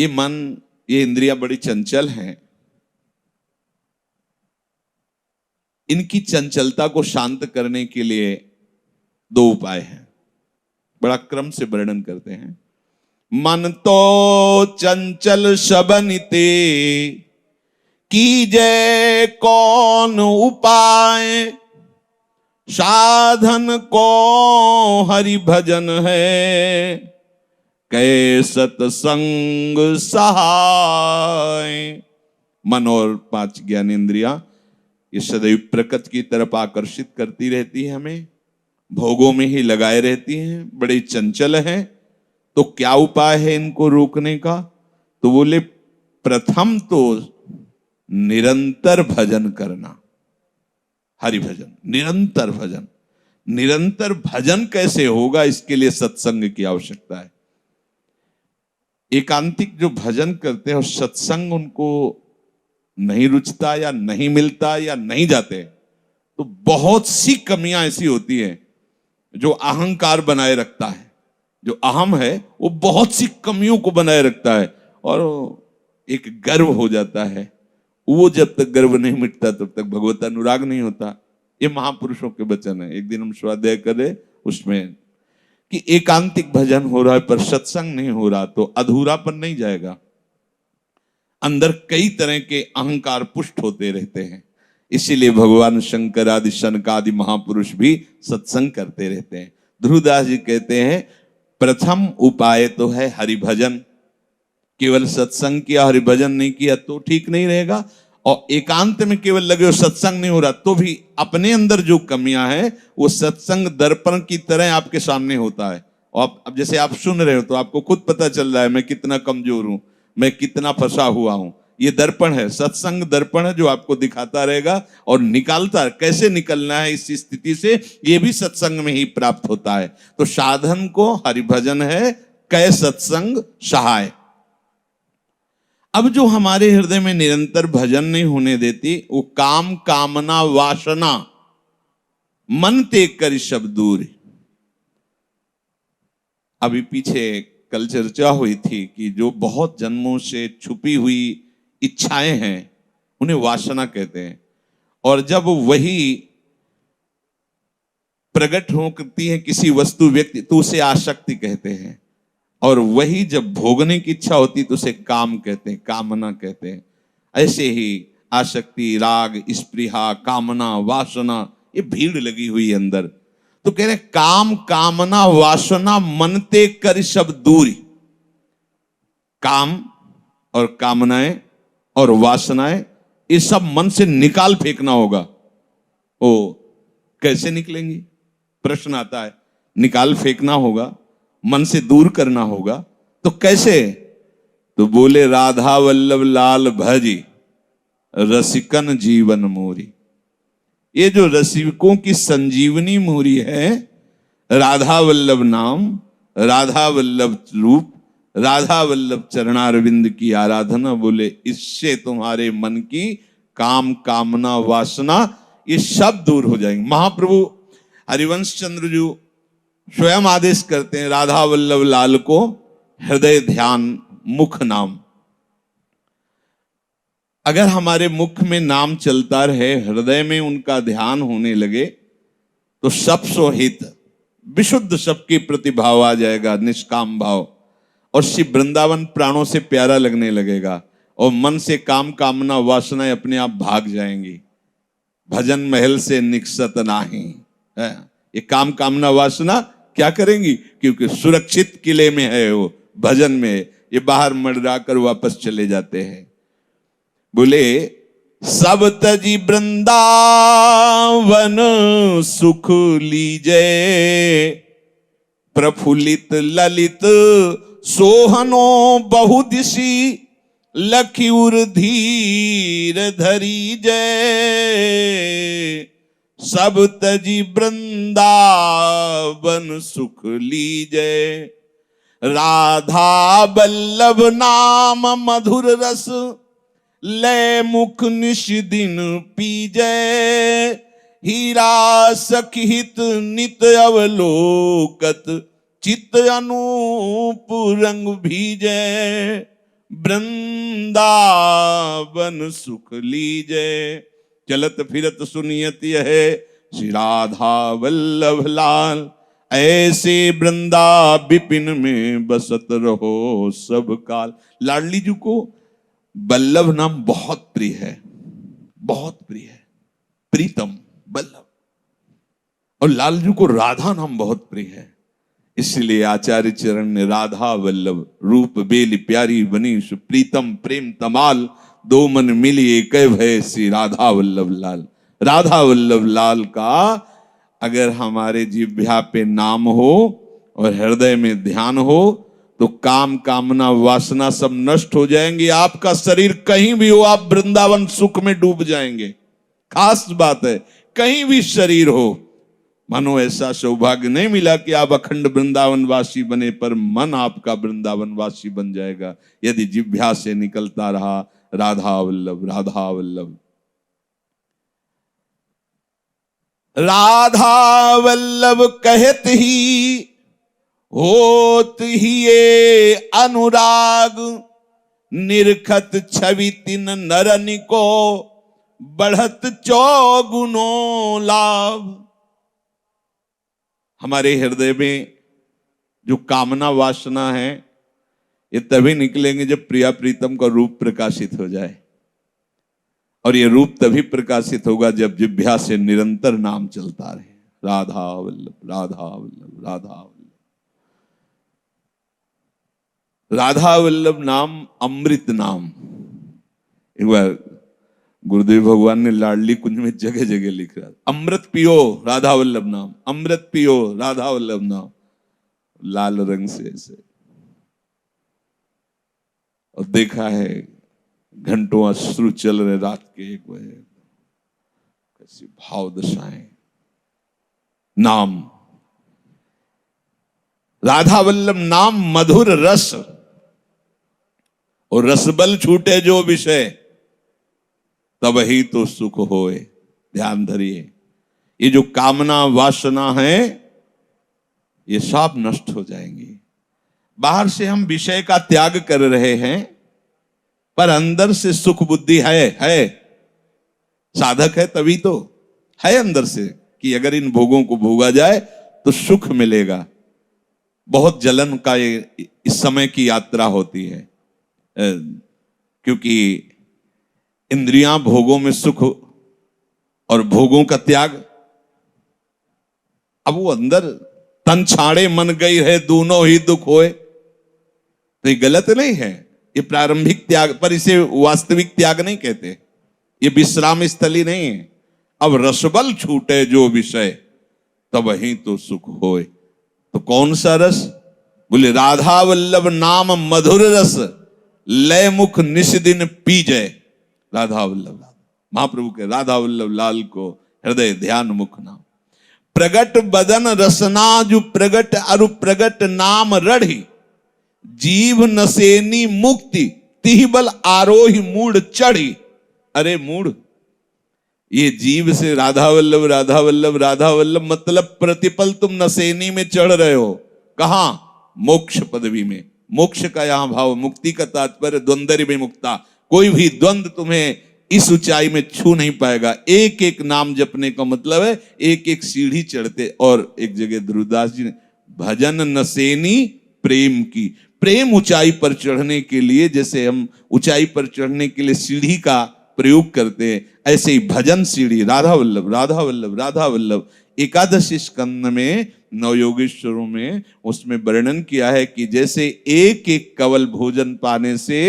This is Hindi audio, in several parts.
ये मन, ये इंद्रियां बड़ी चंचल हैं। इनकी चंचलता को शांत करने के लिए दो उपाय हैं, बड़ा क्रम से वर्णन करते हैं। मन तो चंचल शबनिते कीजय कौन उपाय, साधन को हरि भजन है कै सत्संग सहाय। मन और 5 ज्ञानेंद्रियां ये सदैव प्रकृति की तरफ आकर्षित करती रहती है, हमें भोगों में ही लगाए रहती हैं, बड़े चंचल हैं। तो क्या उपाय है इनको रोकने का? तो बोले प्रथम तो निरंतर भजन करना, हरि भजन, निरंतर भजन। निरंतर भजन कैसे होगा? इसके लिए सत्संग की आवश्यकता है। एकांतिक जो भजन करते हैं और सत्संग उनको नहीं रुचता या नहीं मिलता या नहीं जाते, तो बहुत सी कमियां ऐसी होती हैं जो अहंकार बनाए रखता है। जो अहम है वो बहुत सी कमियों को बनाए रखता है और एक गर्व हो जाता है। वो जब तक गर्व नहीं मिटता तब तक भगवत अनुराग नहीं होता। ये महापुरुषों के वचन है। एक दिन हम स्वाध्याय करें उसमें कि एकांतिक भजन हो रहा है पर सत्संग नहीं हो रहा तो अधूरापन नहीं जाएगा। अंदर कई तरह के अहंकार पुष्ट होते रहते हैं। इसीलिए भगवान शंकर आदि शनकादि महापुरुष भी सत्संग करते रहते हैं। ध्रुवदास जी कहते हैं प्रथम उपाय तो है हरिभजन। केवल सत्संग किया, हरिभजन नहीं किया तो ठीक नहीं रहेगा। और एकांत में केवल लगे हो, सत्संग नहीं हो रहा तो भी अपने अंदर जो कमियां हैं वो सत्संग दर्पण की तरह आपके सामने होता है। और अब जैसे आप सुन रहे हो तो आपको खुद पता चल रहा है मैं कितना कमजोर हूं, मैं कितना फंसा हुआ हूं। ये दर्पण है, सत्संग दर्पण है जो आपको दिखाता रहेगा और निकालता है। कैसे निकलना है इस स्थिति से, ये भी सत्संग में ही प्राप्त होता है। तो साधन को हरिभजन है, कै सत्संग सहाय। अब जो हमारे हृदय में निरंतर भजन नहीं होने देती वो काम कामना वासना मन तेग कर शब्द दूर। अभी पीछे कल चर्चा हुई थी कि जो बहुत जन्मों से छुपी हुई इच्छाएं हैं उन्हें वासना कहते हैं। और जब वही प्रकट होती है किसी वस्तु व्यक्ति तो उसे आसक्ति कहते हैं। और वही जब भोगने की इच्छा होती तो उसे काम कहते हैं, कामना कहते हैं। ऐसे ही आसक्ति, राग, स्पृहा, कामना, वासना ये भीड़ लगी हुई है अंदर। तो कह रहे काम कामना वासना मनते कर सब दूरी। काम और कामनाएं और वासनाएं ये सब मन से निकाल फेंकना होगा। ओ कैसे निकलेंगी? प्रश्न आता है। निकाल फेंकना होगा, मन से दूर करना होगा। तो कैसे? तो बोले राधा वल्लभ लाल भजी रसिकन जीवन मोरी। ये जो रसिकों की संजीवनी मोरी है, राधा वल्लभ नाम, राधा वल्लभ रूप, राधा वल्लभ चरणारविंद की आराधना। बोले इससे तुम्हारे मन की काम कामना वासना ये सब दूर हो जाएंगे। महाप्रभु हरिवंश चंद्र जी स्वयं आदेश करते हैं राधा वल्लभ लाल को हृदय ध्यान मुख नाम। अगर हमारे मुख में नाम चलता रहे, हृदय में उनका ध्यान होने लगे तो सब सोहित विशुद्ध सबके प्रति भाव आ जाएगा, निष्काम भाव। और शिव वृंदावन प्राणों से प्यारा लगने लगेगा और मन से काम कामना वासनाएं अपने आप भाग जाएंगी। भजन महल से निकसत नाही। ये काम कामना वासना क्या करेंगी? क्योंकि सुरक्षित किले में है वो, भजन में है। ये बाहर मडरा कर वापस चले जाते हैं। बोले सब तजी वृंदावन सुख लीजे, प्रफुल्लित ललित सोहनो बहुदिशी, लखीउर धीर धरी जय। सब तजी वृंदावन सुख लीजे, राधा वल्लभ नाम मधुर रस, ले मुख निश दिन पीजे। हीरा सखित नित अवलोकत, चित्त अनूप रंग भीजे। वृंदावन सुख लीजे। चलत फिरत सुनियत है श्री राधा वल्लभ लाल। ऐसे वृंदा विपिन में बसत रहो सब काल। लाडली जी को वल्लभ नाम बहुत प्रिय है, बहुत प्रिय है, प्रीतम वल्लभ। और लाल जी को राधा नाम बहुत प्रिय है, इसलिए आचार्य चरण ने राधा वल्लभ रूप बेली प्यारी बनी सुप्रीतम प्रेम तमाल। दो मन मिली एक भय श्री राधा वल्लभ लाल। राधा वल्लभ लाल का अगर हमारे जिह्वा पे नाम हो और हृदय में ध्यान हो तो काम कामना वासना सब नष्ट हो जाएंगी। आपका शरीर कहीं भी हो, आप वृंदावन सुख में डूब जाएंगे। खास बात है, कहीं भी शरीर हो, मानो ऐसा सौभाग्य नहीं मिला कि आप अखंड वृंदावन वासी बने, पर मन आपका वृंदावन वासी बन जाएगा यदि जिह्वा से निकलता रहा राधा वल्लभ राधा वल्लभ। राधा वल्लभ कहत ही होत ही ये अनुराग। निरखत छवि तिन नरनि को बढ़त चौगुनो लाभ। हमारे हृदय में जो कामना वासना है ये तभी निकलेंगे जब प्रिया प्रीतम का रूप प्रकाशित हो जाए। और ये रूप तभी प्रकाशित होगा जब जिह्वा से निरंतर नाम चलता रहे, राधा वल्लभ राधा वल्लभ राधा वल्लभ। राधा वल्लभ नाम अमृत नाम। एक बार गुरुदेव भगवान ने लाडली कुंज में जगह जगह लिख रहा, अमृत पियो राधा वल्लभ नाम, अमृत पियो राधा वल्लभ नाम, लाल रंग से ऐसे। और देखा है घंटों अश्रु चल रहे रात के 1 बजे, कैसी भाव दशाएं। नाम राधा वल्लभ नाम मधुर रस, और रसबल छूटे जो विषय तब ही तो सुख होए। ध्यान धरिए, ये जो कामना वासना है ये सब नष्ट हो जाएंगी। बाहर से हम विषय का त्याग कर रहे हैं पर अंदर से सुख बुद्धि है। साधक है तभी तो है अंदर से कि अगर इन भोगों को भोगा जाए तो सुख मिलेगा। बहुत जलन का ये इस समय की यात्रा होती है, क्योंकि इंद्रियां भोगों में सुख और भोगों का त्याग। अब वो अंदर तन छाड़े मन गई है दोनों ही दुख होए, तो ये गलत नहीं है। ये प्रारंभिक त्याग, पर इसे वास्तविक त्याग नहीं कहते, ये विश्राम स्थली नहीं है। अब रसबल छूटे जो विषय तब वहीं तो सुख होए। तो कौन सा रस? बोले राधा वल्लभ नाम मधुर रस, लय मुख निश दिन पीजय। राधा वल्लभ महाप्रभु के राधा वल्लभ लाल को हृदय ध्यान मुख नाम। प्रगट बदन रसना जो प्रगट अरु प्रगट नाम रढ़ी। जीव नसेनी मुक्ति तिह बल आरोही मूड चढ़ी। अरे मूड, ये जीव से राधा वल्लभ राधा वल्लभ राधा वल्लभ मतलब प्रतिपल तुम नसेनी में चढ़ रहे हो। कहां? मोक्ष पदवी में। मोक्ष का यहां भाव, मुक्ति का तात्पर्य द्वंद्व में मुक्ता। कोई भी द्वंद्व तुम्हें इस ऊंचाई में छू नहीं पाएगा। एक एक नाम जपने का मतलब है एक एक सीढ़ी चढ़ते। और एक जगह ध्रुवदास जी ने भजन नसेनी प्रेम की, प्रेम ऊंचाई पर चढ़ने के लिए जैसे हम ऊंचाई पर चढ़ने के लिए सीढ़ी का प्रयोग करते हैं, ऐसे ही भजन सीढ़ी। राधा वल्लभ राधा वल्लभ राधा वल्लभ। एकादशी स्कंद में नवयोगेश्वरों में उसमें वर्णन किया है कि जैसे एक एक कवल भोजन पाने से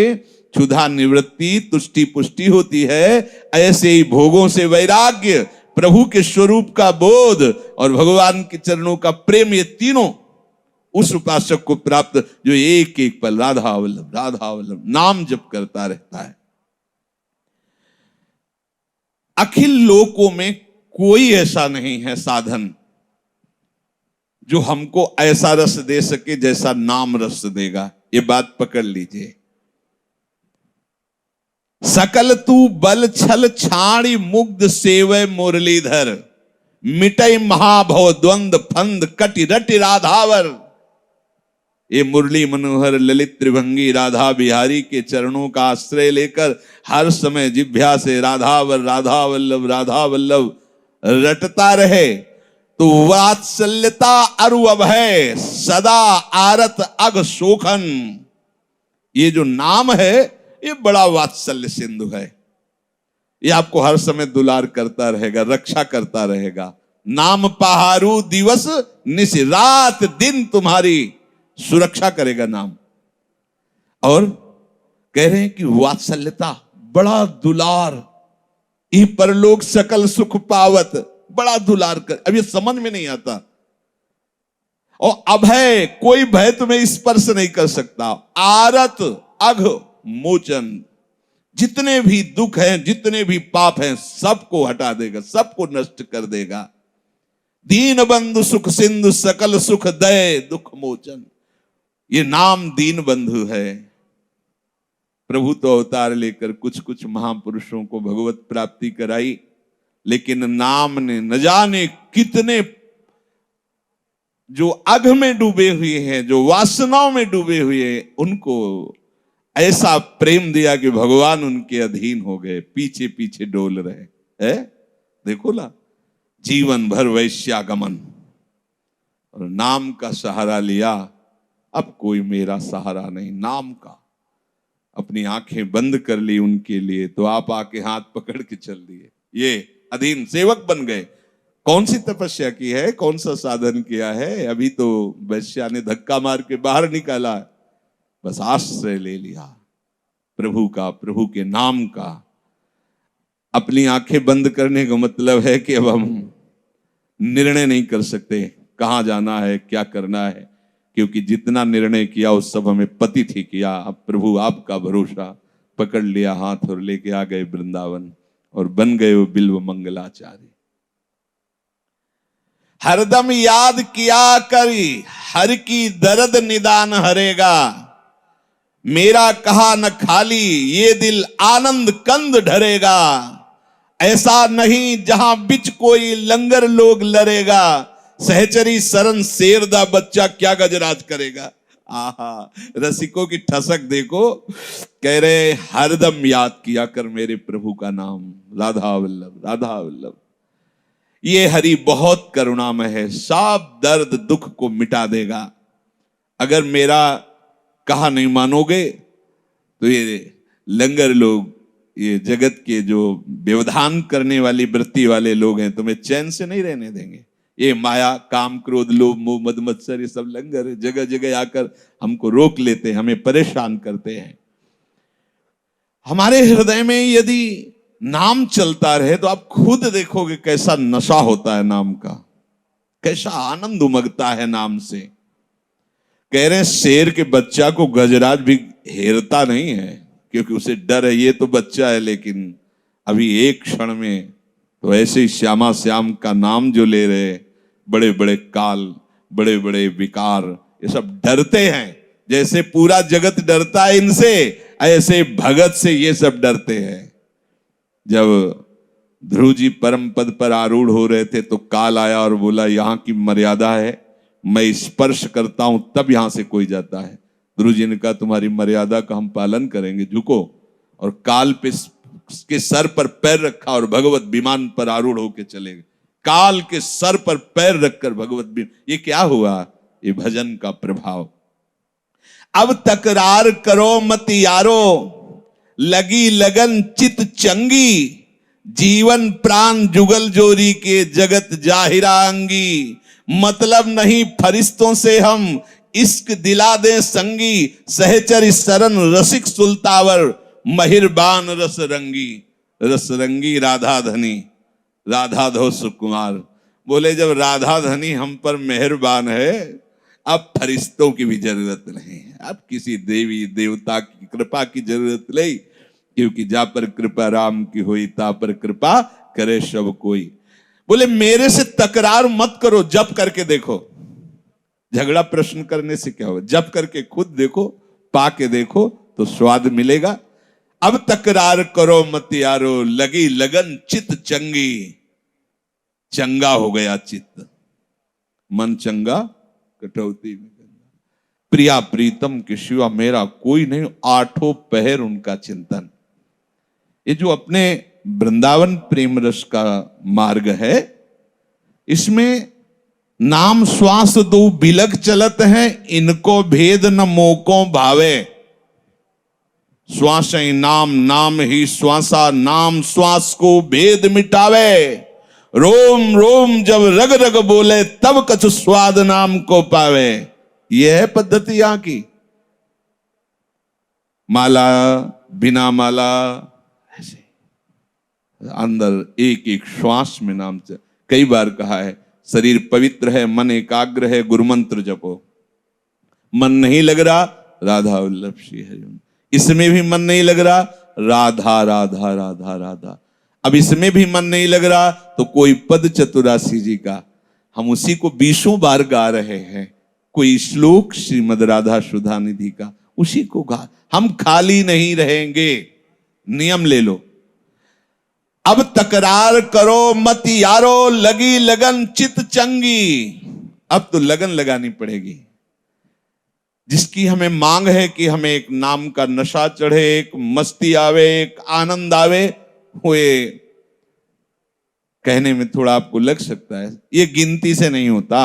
क्षुधा निवृत्ति तुष्टि पुष्टि होती है, ऐसे ही भोगों से वैराग्य, प्रभु के स्वरूप का बोध और भगवान के चरणों का प्रेम, ये तीनों उस उपासक को प्राप्त जो एक एक पल राधा वल्लभ नाम जप करता रहता है। अखिल लोकों में कोई ऐसा नहीं है साधन जो हमको ऐसा रस दे सके जैसा नाम रस देगा। ये बात पकड़ लीजिए। सकल तू बल छल छाड़ी मुग्ध सेवय मुरलीधर। मिटई महाभव द्वंद फंद कटि रटि राधावर। ये मुरली मनोहर ललित त्रिभंगी राधा बिहारी के चरणों का आश्रय लेकर हर समय जिह्वा से राधा राधा वल्लभ रटता रहे तो वात्सल्यता अरु अभय सदा आरत अग शोखन, ये जो नाम है ये बड़ा वात्सल्य सिंधु है। ये आपको हर समय दुलार करता रहेगा, रक्षा करता रहेगा। नाम पहारू दिवस निश, रात दिन तुम्हारी सुरक्षा करेगा नाम। और कह रहे हैं कि वात्सल्यता, बड़ा दुलार, ये परलोक सकल सुख पावत, बड़ा दुलार कर। अब ये समझ में नहीं आता। और अभय, कोई भय तुम्हें स्पर्श नहीं कर सकता। आरत अघ मोचन, जितने भी दुख हैं, जितने भी पाप हैं, सबको हटा देगा, सबको नष्ट कर देगा। दीन बंधु सुख सिंधु सकल सुख दय दुख मोचन, ये नाम दीन बंधु है। प्रभु तो अवतार लेकर कुछ कुछ महापुरुषों को भगवत प्राप्ति कराई, लेकिन नाम ने न जाने कितने जो अघ में डूबे हुए हैं, जो वासनाओं में डूबे हुए हैं, उनको ऐसा प्रेम दिया कि भगवान उनके अधीन हो गए, पीछे पीछे डोल रहे है। देखो ना, जीवन भर वैश्यागमन और नाम का सहारा लिया। अब कोई मेरा सहारा नहीं, नाम का। अपनी आंखें बंद कर ली उनके लिए, तो आप आके हाथ पकड़ के चल दिए, ये अधीन सेवक बन गए। कौन सी तपस्या की है, कौन सा साधन किया है? अभी तो वैश्या ने धक्का मार के बाहर निकाला, बस आश्रय ले लिया प्रभु का, प्रभु के नाम का। अपनी आंखें बंद करने का मतलब है कि अब हम निर्णय नहीं कर सकते कहां जाना है, क्या करना है, क्योंकि जितना निर्णय किया उस सब हमें पतित ही किया। अब प्रभु आपका भरोसा, पकड़ लिया हाथ और लेके आ गए वृंदावन और बन गए वो बिल्व मंगलाचार्य। हरदम याद किया करी हर की दर्द निदान हरेगा, मेरा कहा न खाली ये दिल आनंद कंद ढरेगा। ऐसा नहीं जहां बिच कोई लंगर लोग लड़ेगा, सहचरी शरण शेरदा बच्चा क्या गजराज करेगा। आहा, रसिकों की ठसक देखो। कह रहे हरदम याद किया कर मेरे प्रभु का नाम, राधा वल्लभ राधा वल्लभ। ये हरि बहुत करुणामय है, सब दर्द दुख को मिटा देगा। अगर मेरा कहा नहीं मानोगे तो ये लंगर लोग, ये जगत के जो व्यवधान करने वाली वृत्ति वाले लोग हैं, तुम्हें चैन से नहीं रहने देंगे। ये माया काम क्रोध लोभ मोह मद मत्सर, ये सब लंगर जगह जगह आकर हमको रोक लेते हैं, हमें परेशान करते हैं। हमारे हृदय में यदि नाम चलता रहे तो आप खुद देखोगे कैसा नशा होता है नाम का, कैसा आनंद उमगता है नाम से। कह रहे हैं शेर के बच्चा को गजराज भी हेरता नहीं है, क्योंकि उसे डर है, ये तो बच्चा है, लेकिन अभी एक क्षण में तो ऐसे ही श्यामा श्याम का नाम जो ले रहे, बड़े बड़े काल, बड़े बड़े विकार, ये सब डरते हैं। जैसे पूरा जगत डरता है इनसे, ऐसे भगत से ये सब डरते हैं। जब ध्रुव जी परम पद पर आरूढ़ हो रहे थे तो काल आया और बोला यहां की मर्यादा है, मैं स्पर्श करता हूं तब यहां से कोई जाता है। ध्रुव जी ने कहा तुम्हारी मर्यादा का हम पालन करेंगे, झुको। और काल पे के सर पर पैर रखा और भगवत विमान पर आरूढ़ होके चले गए। काल के सर पर पैर रखकर भगवत विमान, ये क्या हुआ? ये भजन का प्रभाव। अब तकरार करो मत यारो, लगी लगन चित चंगी, जीवन प्राण जुगल जोरी के जगत जाहिरा अंगी। मतलब नहीं फरिश्तों से हम, इश्क दिला दे संगी, सहचर शरण रसिक सुल्तावर, महिरबान रस रंगी राधा धनी, राधा धो सुकुमार। बोले जब राधा धनी हम पर मेहरबान है, अब फरिश्तों की भी जरूरत नहीं, अब किसी देवी देवता की कृपा की जरूरत नहीं, क्योंकि जा पर कृपा राम की हुई ता पर कृपा करे सब कोई। बोले मेरे से तकरार मत करो, जप करके देखो। झगड़ा प्रश्न करने से क्या होगा? जप करके खुद देखो, पा के देखो तो स्वाद मिलेगा। अब तकरार करो मत यारो, लगी लगन चित चंगी, चंगा हो गया चित्त, मन चंगा कटौती में गंगा। प्रिया प्रीतम के सिवा मेरा कोई नहीं, आठों पहर उनका चिंतन। ये जो अपने वृंदावन प्रेम रस का मार्ग है, इसमें नाम श्वास दो बिलग चलत हैं, इनको भेद न मोको भावे। श्वास ही नाम, नाम ही श्वासा, नाम श्वास को भेद मिटावे। रोम रोम जब रग रग बोले, तब कछु स्वाद नाम को पावे। यह है पद्धति यहां की। माला बिना माला, ऐसे अंदर एक एक श्वास में नाम से। कई बार कहा है, शरीर पवित्र है, मन एकाग्र है, गुरुमंत्र जपो। मन नहीं लग रहा, राधा वल्लभ श्री हरि। इसमें भी मन नहीं लग रहा, राधा राधा राधा राधा। अब इसमें भी मन नहीं लग रहा तो कोई पद चतुरासी जी का हम उसी को 20 बार गा रहे हैं। कोई श्लोक श्रीमद राधा सुधा निधि का उसी को गा। हम खाली नहीं रहेंगे। नियम ले लो, अब तकरार करो मत यारो, लगी लगन चित चंगी। अब तो लगन लगानी पड़ेगी। जिसकी हमें मांग है कि हमें एक नाम का नशा चढ़े, एक मस्ती आवे, एक आनंद आवे, हुए कहने में थोड़ा आपको लग सकता है। ये गिनती से नहीं होता।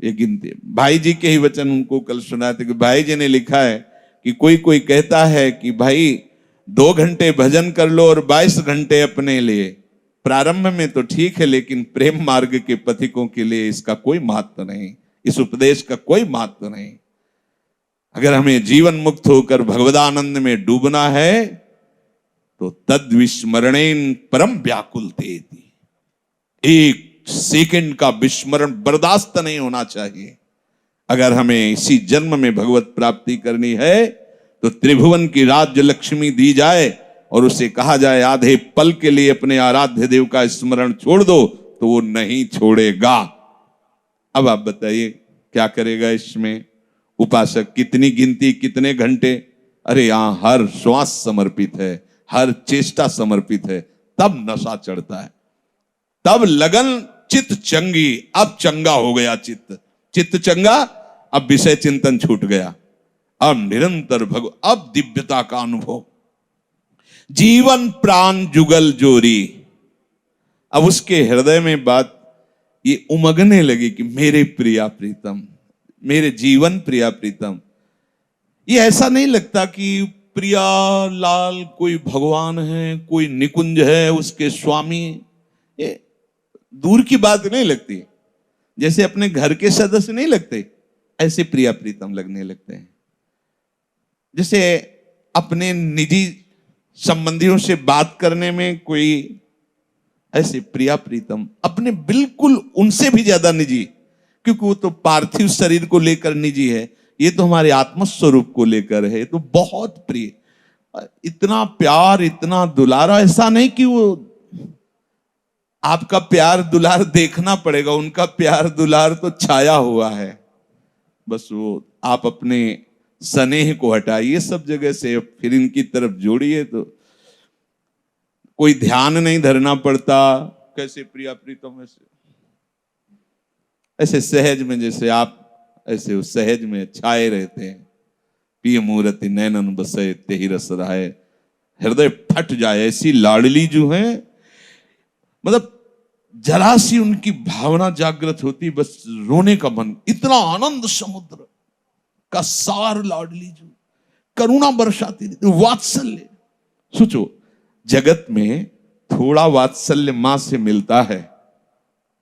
ये गिनती, भाई जी के ही वचन उनको कल सुनाए थे कि भाई जी ने लिखा है कि कोई कोई कहता है कि भाई 2 घंटे भजन कर लो और 22 घंटे अपने लिए। प्रारंभ में तो ठीक है, लेकिन प्रेम मार्ग के पथिकों के लिए इसका कोई महत्व नहीं, इस उपदेश का कोई महत्व नहीं। अगर हमें जीवन मुक्त होकर भगवदानंद में डूबना है तो तद विस्मरणेन परम व्याकुलते। एक सेकंड का विस्मरण बर्दाश्त नहीं होना चाहिए। अगर हमें इसी जन्म में भगवत प्राप्ति करनी है तो त्रिभुवन की राज्य लक्ष्मी दी जाए और उसे कहा जाए आधे पल के लिए अपने आराध्य देव का स्मरण छोड़ दो, तो वो नहीं छोड़ेगा। अब आप बताइए क्या करेगा इसमें उपासक? कितनी गिनती, कितने घंटे? अरे यहां हर श्वास समर्पित है, हर चेष्टा समर्पित है, तब नशा चढ़ता है, तब लगन चित्त चंगी। अब चंगा हो गया चित्त, चित्त चंगा, अब विषय चिंतन छूट गया, अब निरंतर अब दिव्यता का अनुभव, जीवन प्राण जुगल जोरी। अब उसके हृदय में बात ये उमगने लगी कि मेरे प्रिया प्रीतम, मेरे जीवन प्रिया प्रीतम। ये ऐसा नहीं लगता कि प्रिया लाल कोई भगवान है, कोई निकुंज है, उसके स्वामी। ये दूर की बात नहीं लगती। जैसे अपने घर के सदस्य नहीं लगते, ऐसे प्रिया प्रीतम लगने लगते हैं। जैसे अपने निजी संबंधियों से बात करने में कोई ऐसे प्रिया प्रीतम, अपने बिल्कुल उनसे भी ज्यादा निजी, क्योंकि वो तो पार्थिव शरीर को लेकर निजी है, ये तो हमारे आत्मस्वरूप को लेकर है। तो बहुत प्रिय, इतना प्यार, इतना दुलारा। ऐसा नहीं कि वो आपका प्यार दुलार देखना पड़ेगा, उनका प्यार दुलार तो छाया हुआ है। बस वो आप अपने स्नेह को हटाइए सब जगह से, फिर इनकी तरफ जोड़िए तो कोई ध्यान नहीं धरना पड़ता। कैसे प्रिया प्रीतम, ऐसे सहज में, जैसे आप ऐसे उस सहज में छाए रहते हैं। पिय मूर्ति नैनन बसे तेहि रस रहाए, हृदय फट जाए। ऐसी लाडली जो है, मतलब जरा सी उनकी भावना जागृत होती, बस रोने का मन। इतना आनंद समुद्र का सार लाडली जो करुणा बरसाती रहती, वात्सल्य। सोचो, जगत में थोड़ा वात्सल्य मां से मिलता है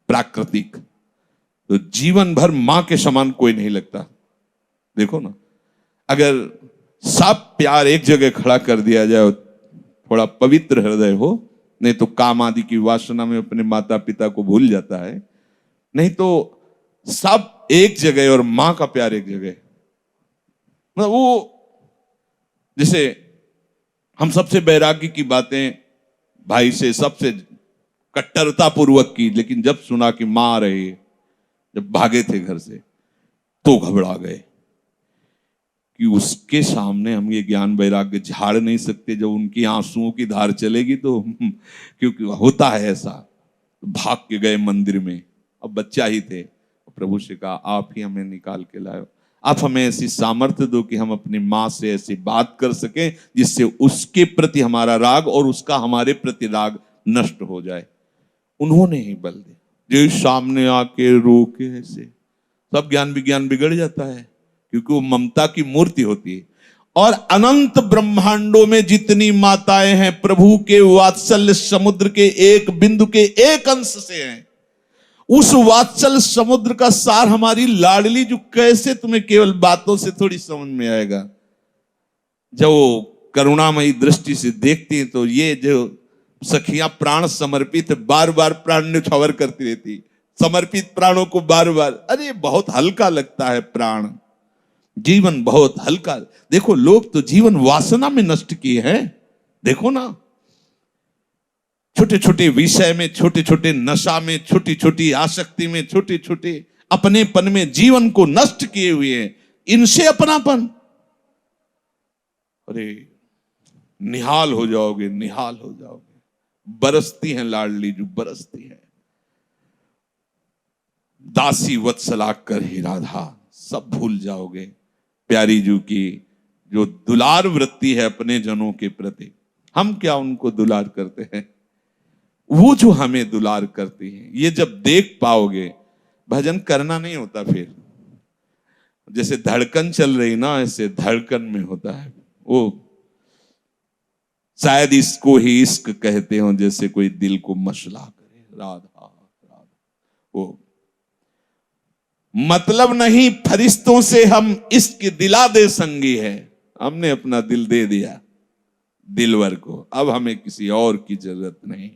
प्राकृतिक, तो जीवन भर मां के समान कोई नहीं लगता। देखो ना, अगर सब प्यार एक जगह खड़ा कर दिया जाए, थोड़ा पवित्र हृदय हो, नहीं तो काम आदि की वासना में अपने माता पिता को भूल जाता है। नहीं तो सब एक जगह और मां का प्यार एक जगह। मतलब वो, जैसे हम सबसे वैराग्य की बातें भाई से सबसे कट्टरता पूर्वक की, लेकिन जब सुना कि मां आ रही है, जब भागे थे घर से, तो घबरा गए कि उसके सामने हम ये ज्ञान वैराग्य झाड़ नहीं सकते। जब उनकी आंसुओं की धार चलेगी तो क्योंकि होता है ऐसा। भाग के गए मंदिर में, अब बच्चा ही थे, प्रभु से कहा, आप ही हमें निकाल के लाओ, आप हमें ऐसी सामर्थ्य दो कि हम अपनी माँ से ऐसी बात कर सकें जिससे उसके प्रति हमारा राग और उसका हमारे प्रति राग नष्ट हो जाए। उन्होंने ही बल दिया। जो सामने आके रोके ऐसे, सब ज्ञान विज्ञान बिगड़ जाता है, क्योंकि वो ममता की मूर्ति होती है। और अनंत ब्रह्मांडों में जितनी माताएं हैं, प्रभु के वात्सल्य समुद्र के एक बिंदु के एक अंश से हैं। उस वात्सल्य समुद्र का सार हमारी लाडली, जो कैसे तुम्हें केवल बातों से थोड़ी समझ में आएगा, जब वो करुणामयी दृष्टि से देखती हैं तो ये जो सखियां प्राण समर्पित, बार बार प्राण न्यौछावर करती रहती, समर्पित प्राणों को बार बार, अरे बहुत हल्का लगता है प्राण, जीवन बहुत हल्का। देखो लोग तो जीवन वासना में नष्ट किए हैं, देखो ना, छोटे छोटे विषय में, छोटे छोटे नशा में, छोटी छोटी आसक्ति में, छोटे छोटे अपनेपन में जीवन को नष्ट किए हुए हैं। इनसे अपनापन, अरे निहाल हो जाओगे, निहाल हो जाओगे। बरसती हैं लाडली जो बरसती है, दासी वत्सला कर ही राधा, सब भूल जाओगे। प्यारी जू की जो दुलार वृत्ति है अपने जनों के प्रति, हम क्या उनको दुलार करते हैं, वो जो हमें दुलार करती है, ये जब देख पाओगे, भजन करना नहीं होता फिर। जैसे धड़कन चल रही ना, ऐसे धड़कन में होता है वो, शायद इसको ही इश्क कहते हो, जैसे कोई दिल को मसला करे, राधा राधा। वो मतलब नहीं फरिश्तों से हम इश्क दिला दे संगी है, हमने अपना दिल दे दिया दिलवर को, अब हमें किसी और की जरूरत नहीं।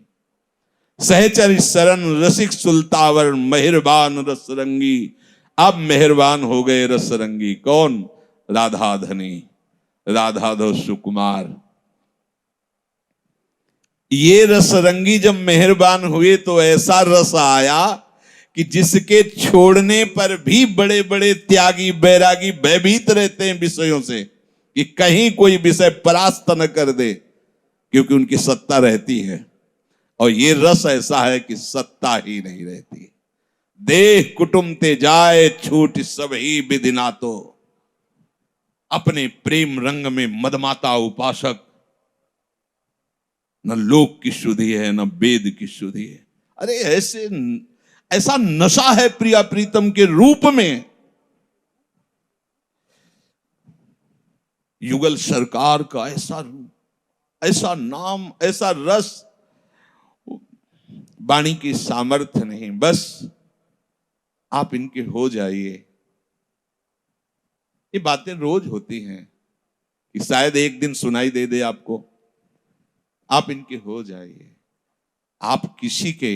सहचर शरण रसिक सुल्तावर, मेहरबान रसरंगी, अब मेहरबान हो गए रसरंगी। कौन? राधा धनी, राधाधो सुकुमार। ये रसरंगी जब मेहरबान हुए तो ऐसा रस आया कि जिसके छोड़ने पर भी बड़े बड़े त्यागी बैरागी भयभीत रहते हैं विषयों से, कि कहीं कोई विषय परास्त न कर दे, क्योंकि उनकी सत्ता रहती है। और ये रस ऐसा है कि सत्ता ही नहीं रहती। देह कुटुंब ते जाए छूट सब ही विधिना, तो अपने प्रेम रंग में मदमाता उपासक, न लोक की शुद्धि है न वेद की शुद्धि है। अरे ऐसा नशा है प्रिया प्रीतम के रूप में। युगल सरकार का ऐसा रूप, ऐसा नाम, ऐसा रस, वाणी की सामर्थ्य नहीं, बस आप इनके हो जाइए। ये बातें रोज होती हैं कि शायद एक दिन सुनाई दे दे आपको, आप इनके हो जाइए। आप किसी के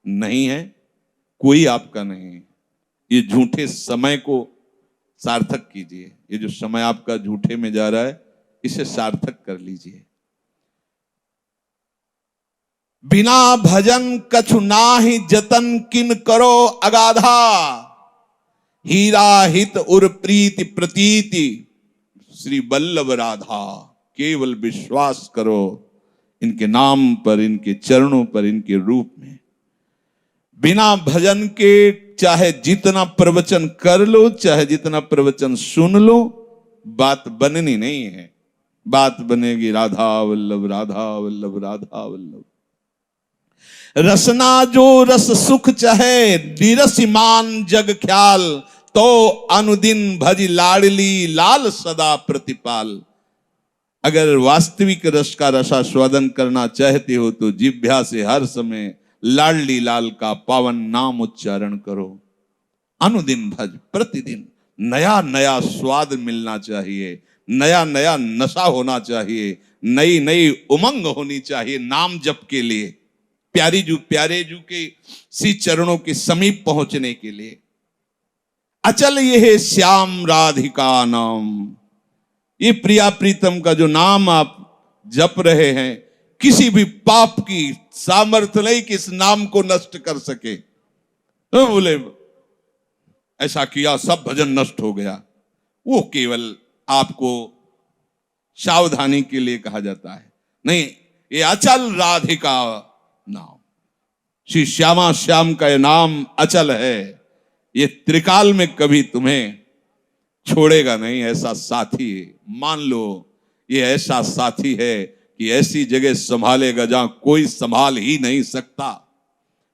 नहीं हैं, कोई आपका नहीं है। ये झूठे समय को सार्थक कीजिए। ये जो समय आपका झूठे में जा रहा है, इसे सार्थक कर लीजिए। बिना भजन कछु नाहि जतन, किन करो अगाधा, हीरा हित उर प्रीति प्रतीति, श्री वल्लभ राधा। केवल विश्वास करो इनके नाम पर, इनके चरणों पर, इनके रूप में। बिना भजन के चाहे जितना प्रवचन कर लो, चाहे जितना प्रवचन सुन लो, बात बननी नहीं है। बात बनेगी राधा वल्लभ, राधा वल्लभ, राधा वल्लभ। रसना जो रस सुख चाहे, निरसिमान जग ख्याल, तो अनुदिन भज लाडली लाल सदा प्रतिपाल। अगर वास्तविक रस का रसास्वादन करना चाहते हो तो जिह्वा से हर समय लाडली लाल का पावन नाम उच्चारण करो। अनुदिन भज, प्रतिदिन नया नया स्वाद मिलना चाहिए, नया नया नशा होना चाहिए, नई नई उमंग होनी चाहिए नाम जप के लिए, प्यारे जू के श्री चरणों के समीप पहुंचने के लिए। अचल ये है श्याम राधिका नाम। ये प्रिया प्रीतम का जो नाम आप जप रहे हैं, किसी भी पाप की सामर्थ्य नहीं कि इस नाम को नष्ट कर सके। तो बोले ऐसा किया सब भजन नष्ट हो गया, वो केवल आपको सावधानी के लिए कहा जाता है। नहीं, ये अचल राधिका नाम, श्री श्यामा श्याम का ये नाम अचल है, ये त्रिकाल में कभी तुम्हें छोड़ेगा नहीं, ऐसा साथी है। मान लो ये ऐसा साथी है कि ऐसी जगह संभालेगा जहां कोई संभाल ही नहीं सकता,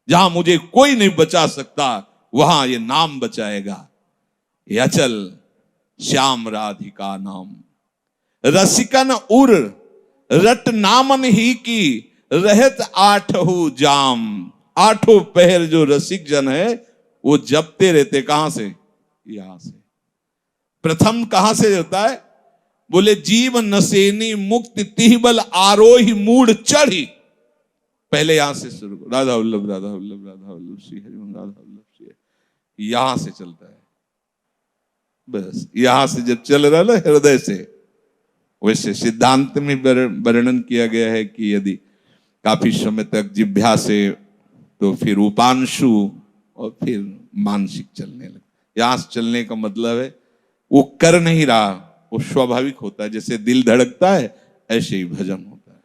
जहां मुझे कोई नहीं बचा सकता, वहां ये नाम बचाएगा। ये अचल श्याम राधिका नाम, रसिकन उर रट नामन ही की, रहत आठहु जाम। आठों पहर जो रसिक जन है वो जपते रहते, कहां से? यहां से। प्रथम कहां से होता है? बोले जीव नसेनी मुक्ति तिहबल आरोही मूड चढ़ी। पहले यहां से शुरू, राधा वल्लभ राधा वल्लभ राधा वल्लभ श्री हरि राधा वल्लभ श्री, यहां से चलता है। बस यहां से जब चल रहा ना हृदय से, वैसे सिद्धांत में वर्णन किया गया है कि यदि काफी समय तक जिह्वा से, तो फिर उपांशु और फिर मानसिक चलने लगे। यहां से चलने का मतलब है वो कर नहीं रहा, वो स्वाभाविक होता है। जैसे दिल धड़कता है ऐसे ही भजन होता है।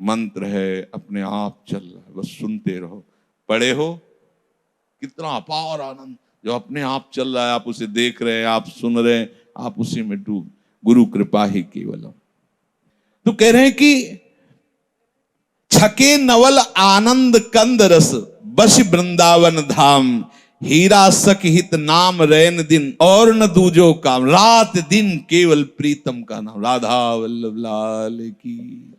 मंत्र है, अपने आप चल रहा है, बस सुनते रहो। पढ़े हो, कितना अपार आनंद जो अपने आप चल रहा है, आप उसे देख रहे हैं, आप सुन रहे हैं, आप उसी में डूब। गुरु कृपा ही केवलम। तो कह रहे हैं कि छके नवल आनंद कंद रस, बस वृंदावन धाम। हीरा सख हित नाम रैन दिन, और न दूजो काम। रात दिन केवल प्रीतम का नाम। राधा वल्लभ लाल की।